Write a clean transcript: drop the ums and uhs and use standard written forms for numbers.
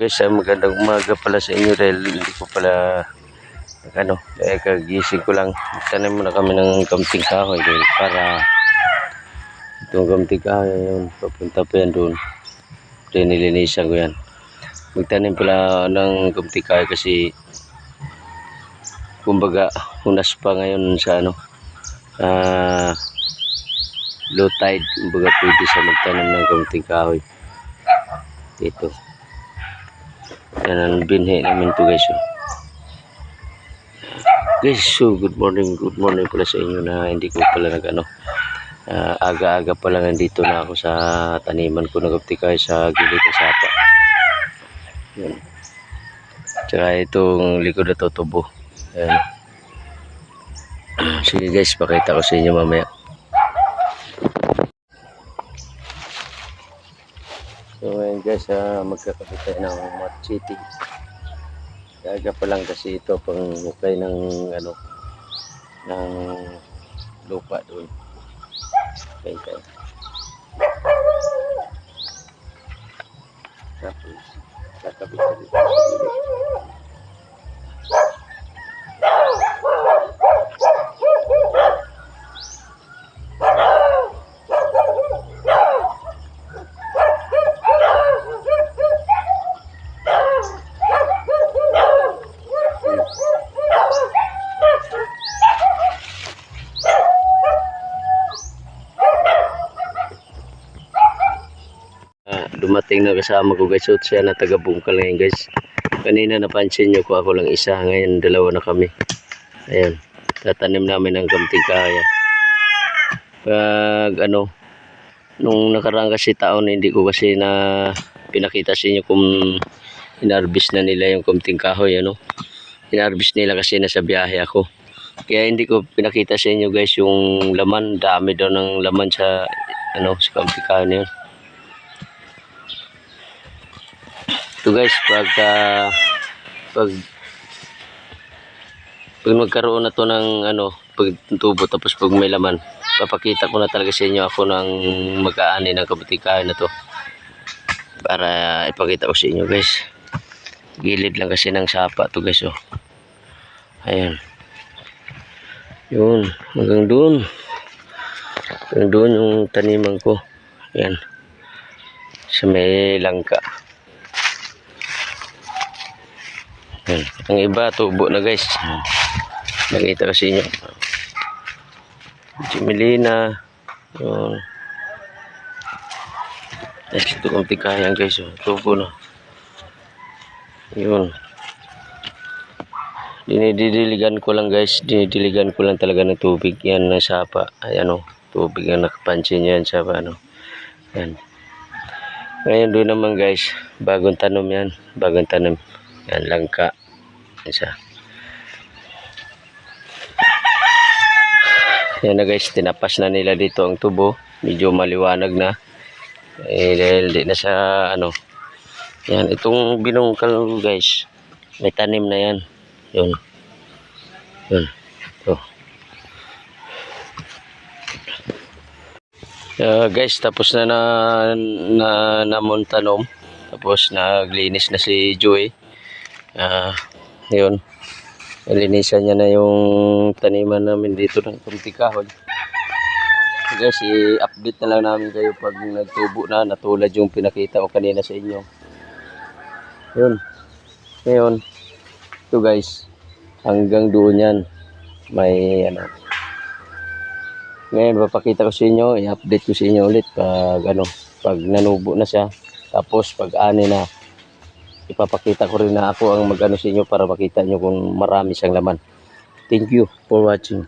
Guys, magandang umaga pala sa inyo dahil hindi ko pala kagising ko lang. Tanim muna kami ng kamting kahoy dahil para itong kamting kahoy yun, papunta pa yan doon. Kaya nilinisan ko yan. Magtanim pala ng kamting kahoy kasi kumbaga unas pa ngayon sa low tide, kumbaga pwede sa magtanim ng kamting kahoy dito. Yan ang binhi namin to guys. Guys, so good morning pala sa inyo na hindi ko pala aga-aga pa lang nandito na ako sa taniman ko ng kamting kahoy sa gilid ng sapa. Yan. Tsaka itong likod na tutubo. Ayan. Sige guys, pakita ko sa inyo mamaya. So ngayon guys, magkakapit tayo ng machete. Aga pa lang kasi ito pang hukay ng ng lupa doon. Okay tayo. Tapos kakapit tayo dito sa gilid. Dumating na kasama ko guys, so siya na taga Bungkal ngayon guys. Kanina napansin nyo ko ako lang isa, ngayon dalawa na kami. Ayan, tatanim namin ang kamting kahoy. Pag nung nakaraan kasi taon hindi ko kasi na pinakita sa inyo kung inarbis na nila yung kamting kahoy. Inarbis nila kasi nasa biyahe ako, kaya hindi ko pinakita sa inyo guys yung laman. Dami daw ng laman sa sa kamting kahoy na yun. Ito guys, pag magkaroon na to ng pagtubo, tapos pag may laman, papakita ko na talaga sa inyo ako ng mag-aani ng kamting kahoy na to, para ipakita ko sa inyo guys. Gilid lang kasi ng sapa to guys. Ayan, yun, hanggang doon yung taniman ko. Ayan, sa may langka. Ang iba tubo na guys. Nakita kasi nyo Jimelina. Ito kamting kahoy guys. Tubo na. Yun. Dinidiligan ko lang guys. Dinidiligan ko lang talaga ng tubig. Yan na sapa. Ayan tubig ang nakapansin yan sa yan. Ngayon doon naman guys, bagong tanom yan. Bagong tanom. Yan, langka. Isa. Yan na guys, tinapas na nila dito ang tubo. Medyo maliwanag na. Dahil di na sa Yan, itong binungkal guys, may tanim na yan. Yun. Ito. Guys, tapos na namuntanom. Tapos naglinis na si Joey. Yun, nalinisan niya na yung taniman namin dito ng kamting kahoy. Guys, i-update na lang namin kayo pag nagtubo na, natulad yung pinakita ko kanina sa inyo. Yun, ngayon ito guys, hanggang doon yan may ngayon papakita ko sa inyo, i-update ko sa inyo ulit pag pag nanubo na siya. Tapos pag ani na, ipapakita ko rin na ako ang mag sa inyo para makita nyo kung marami siyang laman. Thank you for watching.